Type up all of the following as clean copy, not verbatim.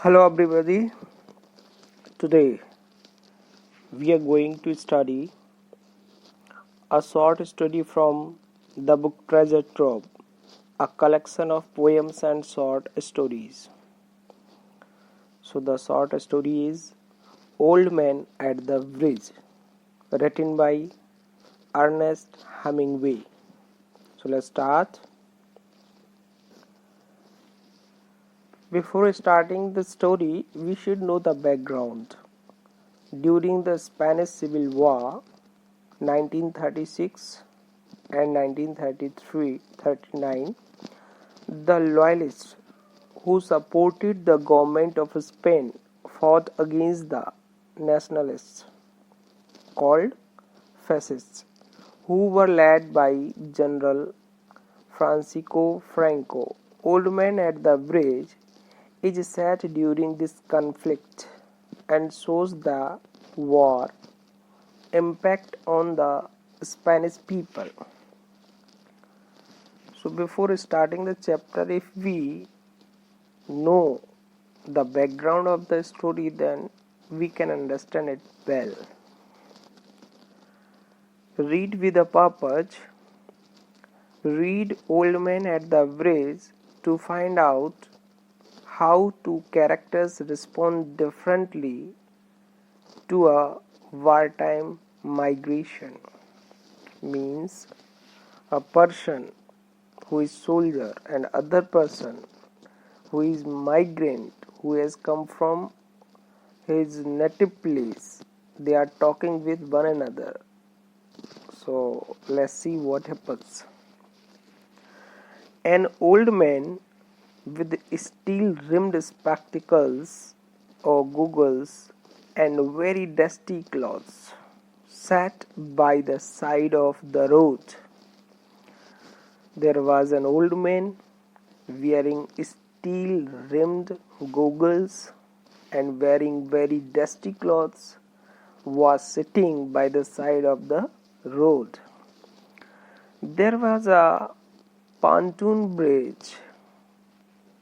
Hello everybody. Today we are going to study a short story from the book Trove, a collection of poems and short stories. So the short story is Old Man at the Bridge, written by Ernest Hemingway. So let's start. Before starting the story, we should know the background. During the Spanish Civil War, 1936 and 1939, the loyalists who supported the government of Spain fought against the nationalists called fascists, who were led by General Francisco Franco. Old Man at the Bridge is set during this conflict and shows the war impact on the Spanish people. So before starting the chapter, if we know the background of the story, then we can understand it well. Read with a purpose. Read Old Man at the Bridge to find out how two characters respond differently to a wartime migration. Means a person who is soldier and other person who is migrant, who has come from his native place, they are talking with one another. So let's see what happens. An old man with steel rimmed spectacles or goggles and very dusty clothes sat by the side of the road. There was an old man wearing steel rimmed goggles and wearing very dusty clothes was sitting by the side of the road. There was a pontoon bridge.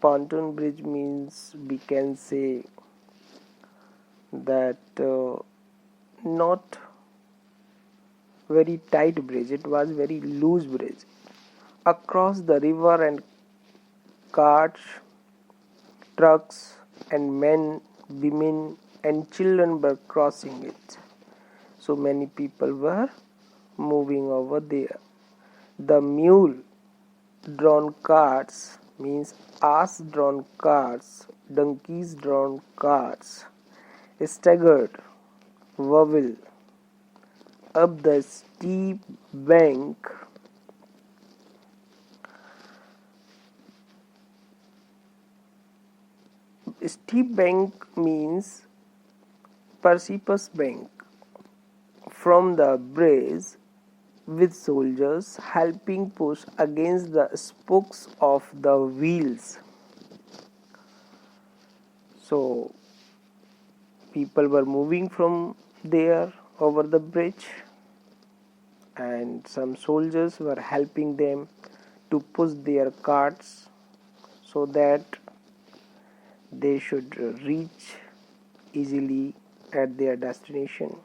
Pontoon bridge means we can say that not very tight bridge, it was very loose bridge across the river, and carts, trucks and men, women and children were crossing it. So many people were moving over there. The mule drawn carts means ass drawn carts, donkeys drawn carts staggered, wobble up the steep bank. Steep bank means precipitous bank from the bridge, with soldiers helping push against the spokes of the wheels. So people were moving from there over the bridge, and some soldiers were helping them to push their carts so that they should reach easily at their destination.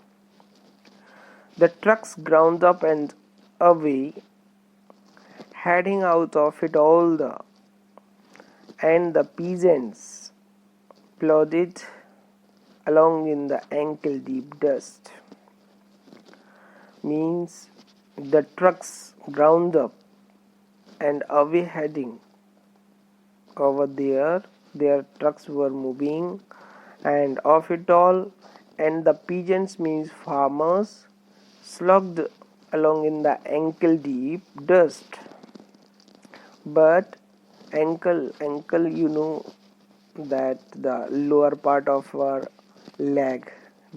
The trucks ground up and away, heading out of it all and the peasants plodded along in the ankle deep dust. Means the trucks ground up and away, heading over there. Their trucks were moving and of it all, and the peasants means farmers slogged along in the ankle deep dust. But ankle, you know that the lower part of our leg,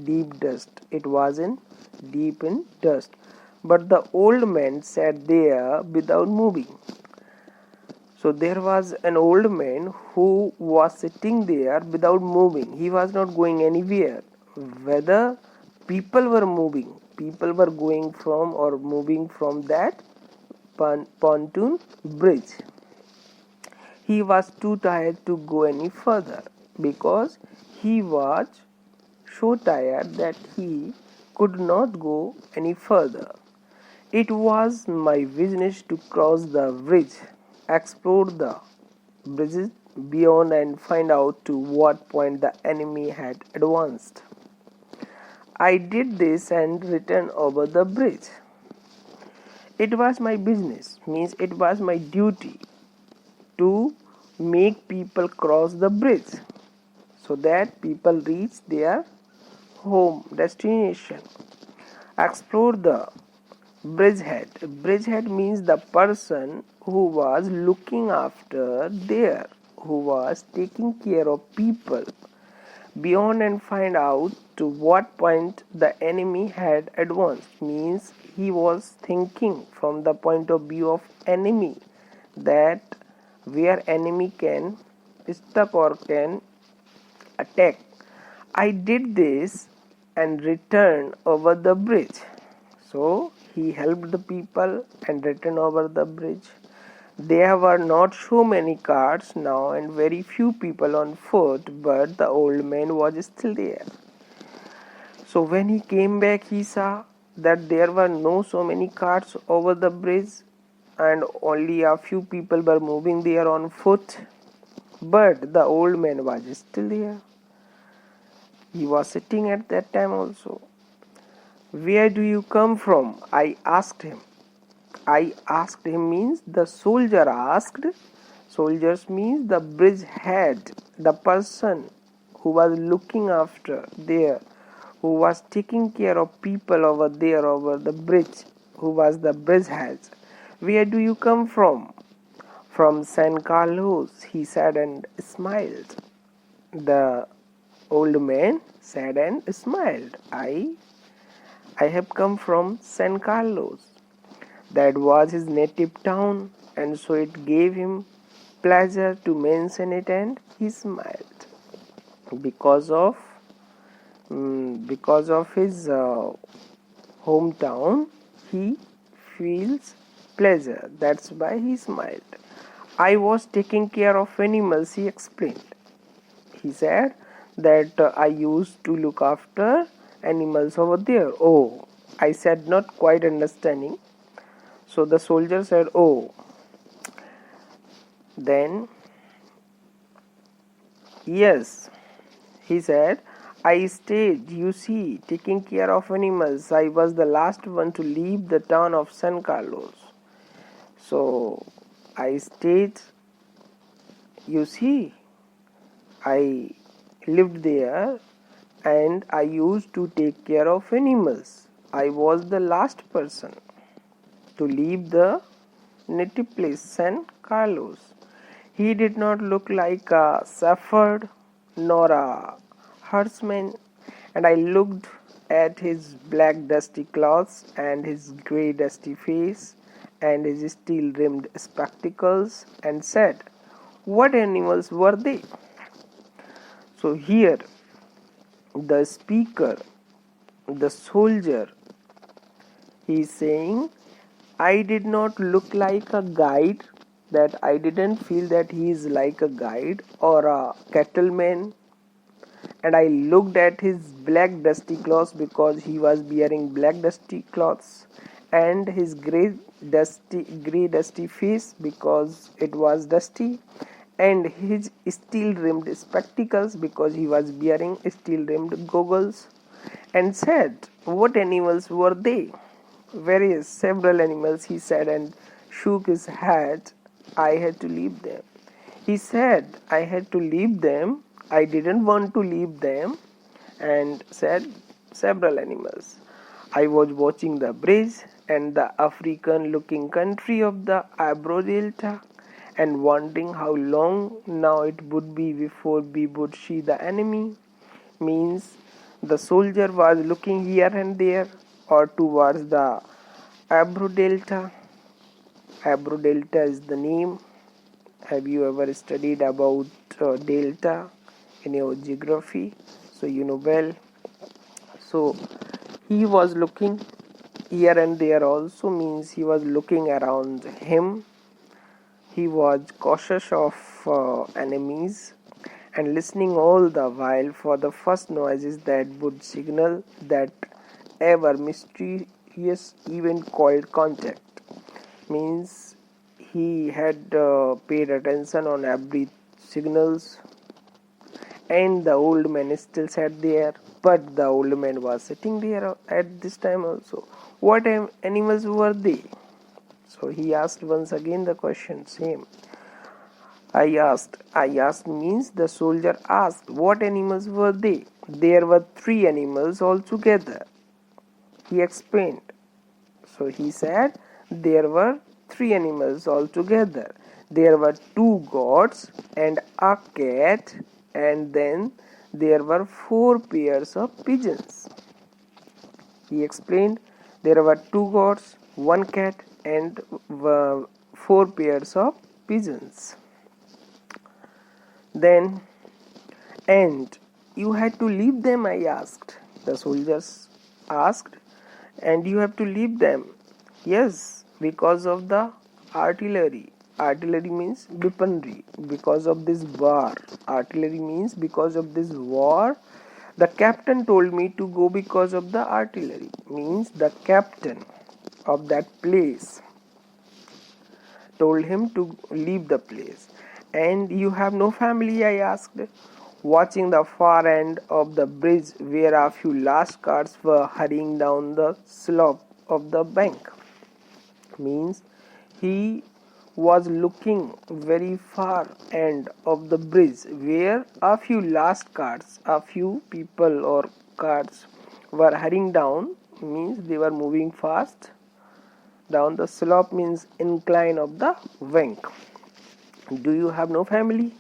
deep dust, it was in deep in dust. But the old man sat there without moving. So there was an old man who was sitting there without moving. He was not going anywhere. Whether people were moving, people were going from or moving from that pontoon bridge. He was too tired to go any further. because he was so tired that he could not go any further. It was my business to cross the bridge, explore the bridges beyond, and find out to what point the enemy had advanced. I did this and returned over the bridge. It was my business, means it was my duty to make people cross the bridge so that people reach their home destination. Explore the bridgehead. Bridgehead means the person who was looking after there, who was taking care of people beyond, and find out to what point the enemy had advanced, means he was thinking from the point of view of enemy, that where enemy can stuck or can attack. I did this and returned over the bridge. So he helped the people and returned over the bridge. There were not so many cars now and very few people on foot, but the old man was still there. So when he came back, he saw that there were no so many cars over the bridge and only a few people were moving there on foot, but the old man was still there. He was sitting at that time also. Where do you come from? I asked him. I asked him means the soldier asked. Soldiers means the bridge head, the person who was looking after there, who was taking care of people over there over the bridge, who was the bridge head. Where do you come from? From San Carlos, he said and smiled. The old man said and smiled. I have come from San Carlos. That was his native town, and so it gave him pleasure to mention it, and he smiled because of his hometown. He feels pleasure. That's why he smiled. I was taking care of animals, he explained. He said that I used to look after animals over there. Oh, I said, not quite understanding. So the soldier said, oh, then yes, he said, I stayed, you see, taking care of animals. I was the last one to leave the town of San Carlos. So I stayed, you see, I lived there and I used to take care of animals. I was the last person to leave the native place, San Carlos. He did not look like a shepherd nor a herdsman, and I looked at his black dusty clothes and his grey dusty face and his steel rimmed spectacles and said, what animals were they? So here the speaker, the soldier, he is saying, I did not look like a guide, that I didn't feel that he is like a guide or a cattleman. And I looked at his black dusty clothes because he was wearing black dusty clothes, and his grey dusty face because it was dusty, and his steel rimmed spectacles because he was wearing steel rimmed goggles, and said, what animals were they? Various, several animals, he said, and shook his head. I had to leave them. He said, I had to leave them. I didn't want to leave them, and said several animals. I was watching the bridge and the African looking country of the Ebro Delta and wondering how long now it would be before we would see the enemy. Means the soldier was looking here and there or towards the Ebro Delta. Ebro Delta is the name. Have you ever studied about delta in your geography? So you know well. So he was looking here and there also, means he was looking around him. He was cautious of enemies, and listening all the while for the first noises that would signal that ever mysterious event called contact. Means he had paid attention on every signals, and the old man still sat there. But the old man was sitting there at this time also. What animals were they? So he asked once again the question, same. I asked means the soldier asked, what animals were they? There were 3 animals altogether. He explained. So he said, there were 3 animals altogether. There were 2 goats and a cat, and then there were 4 pairs of pigeons. He explained, there were 2 goats, 1 cat, and 4 pairs of pigeons. Then, and you had to leave them, I asked. The soldiers asked, and you have to leave them. Yes, because of the artillery. Artillery means weaponry. Because of this war. Artillery means because of this war. The captain told me to go because of the artillery. Means the captain of that place told him to leave the place. And you have no family, I asked. Watching the far end of the bridge where a few last cars were hurrying down the slope of the bank. Means he was looking very far end of the bridge where a few last cars, a few people or cars were hurrying down. Means they were moving fast down the slope, means incline of the bank. Do you have no family?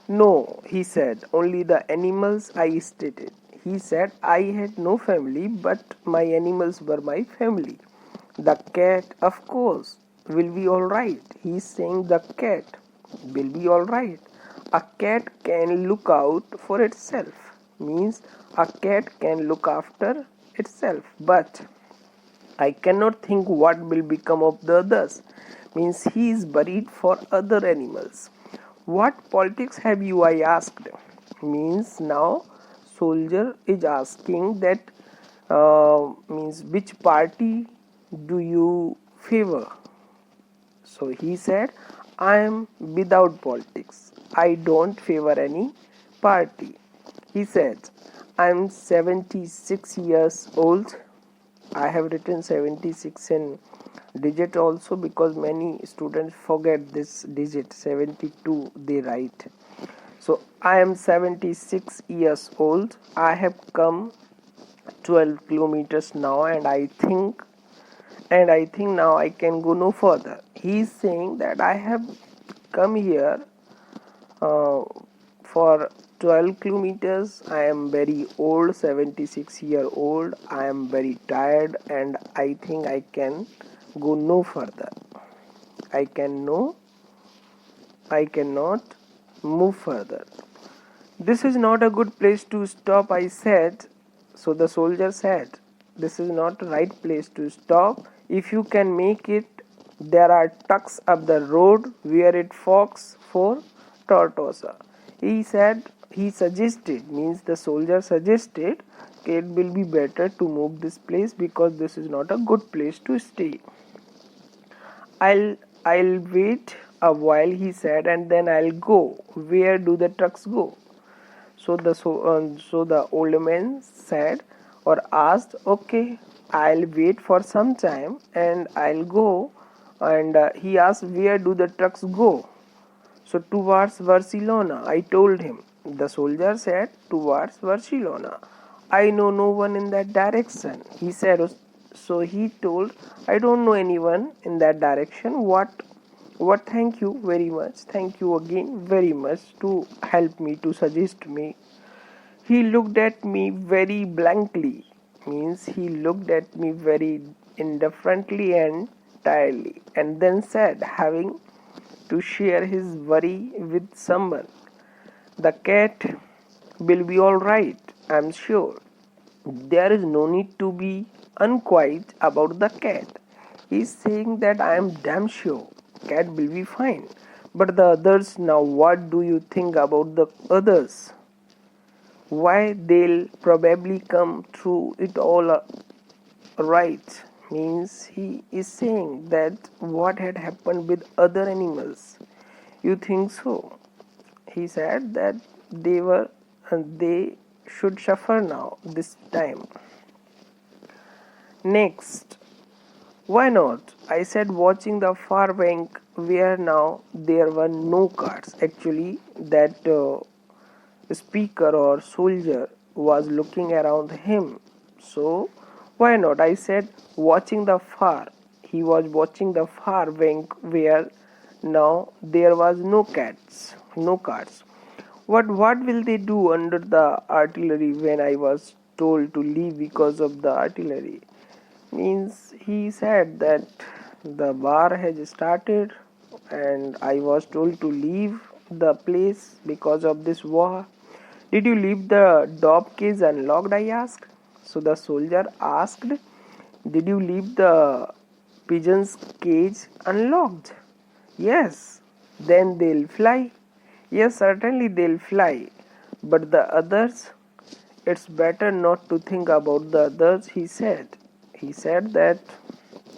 No, he said, only the animals, I stated. He said, I had no family, but my animals were my family. The cat, of course, will be alright. He is saying the cat will be alright. A cat can look out for itself. Means a cat can look after itself. But I cannot think what will become of the others. Means he is worried for other animals. What politics have you? I asked. Means now soldier is asking that means which party do you favor? So he said, I am without politics. I don't favor any party. He said, I am 76 years old. I have written 76 in digit also because many students forget this digit. 72 they write. So I am 76 years old. I have come 12 kilometers now, and I think now I can go no further. He is saying that I have come here for 12 kilometers. I am very old, 76-year-old. I am very tired, and I think I can go no further. I cannot move further. This is not a good place to stop, I said. So the soldier said, this is not the right place to stop. If you can make it, there are tucks up the road where it forks for Tortosa. He suggested, means the soldier suggested, it will be better to move this place because this is not a good place to stay. I'll wait a while, he said, and then I'll go. Where do the trucks go? So the old man said or asked, okay, I'll wait for some time and I'll go. And he asked, where do the trucks go? So towards Barcelona, I told him. The soldier said, towards Barcelona. I know no one in that direction. He said, so he told, I don't know anyone in that direction. What? Thank you very much. Thank you again very much to help me, to suggest me. He looked at me very blankly. Means he looked at me very indifferently and tiredly, and then said, having to share his worry with someone, the cat will be all right, I'm sure. There is no need to be unquiet about the cat. He is saying that I am damn sure cat will be fine. But the others, now what do you think about the others? Why they'll probably come through it all right. Means he is saying that what had happened with other animals. You think so? He said that they should suffer now this time. Next, why not? I said, watching the far bank where now there were no cars. Actually, that speaker or soldier was looking around him. So, why not? I said, watching the far. He was watching the far bank where now there was no cars. What will they do under the artillery when I was told to leave because of the artillery? Means he said that the war has started and I was told to leave the place because of this war. Did you leave the dog cage unlocked? I asked. So the soldier asked, did you leave the pigeon's cage unlocked? Yes. Then they'll fly. Yes, certainly they'll fly. But the others, it's better not to think about the others, he said. He said that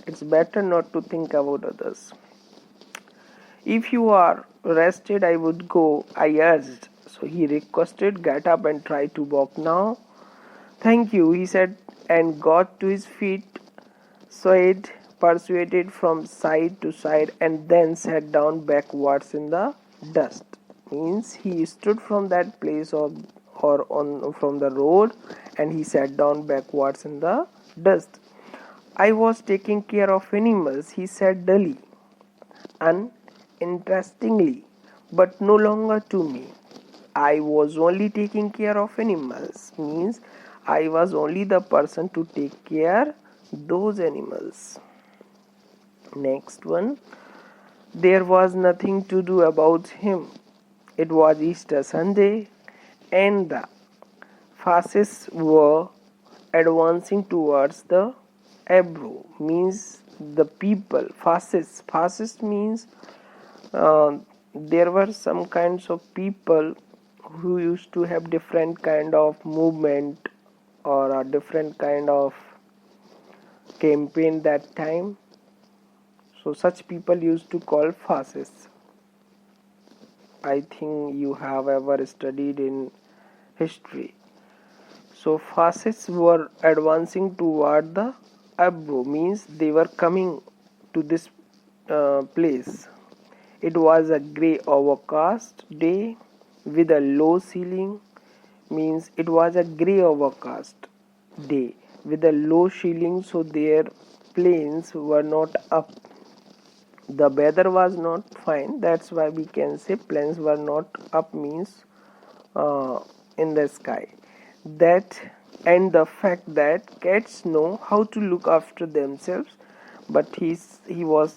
it's better not to think about others. If you are rested, I would go, I urged. So he requested, get up and try to walk now. Thank you, he said, and got to his feet, swayed, persuaded from side to side, and then sat down backwards in the dust. Means he stood from that place or on from the road, and he sat down backwards in the dust. I was taking care of animals, he said dully, uninterestingly, but no longer to me. I was only taking care of animals, means I was only the person to take care those animals. Next one, there was nothing to do about him. It was Easter Sunday, and the fascists were advancing towards the Ebro. Means the people, fascists. Fascist means there were some kinds of people who used to have different kind of movement or a different kind of campaign that time. So such people used to call fascists. I think you have ever studied in history. So fascists were advancing toward the Ebro, means they were coming to this place. It was a grey overcast day with a low ceiling. Means it was a grey overcast day with a low ceiling, so their planes were not up. The weather was not fine, that's why we can say planes were not up, means in the sky. That and the fact that cats know how to look after themselves, but he was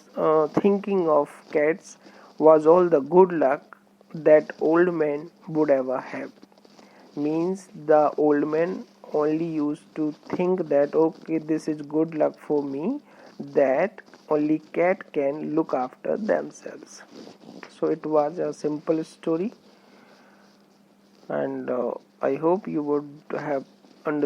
thinking of cats was all the good luck that old man would ever have. Means the old man only used to think that okay, this is good luck for me, that only cat can look after themselves. So it was a simple story, and I hope you would have understood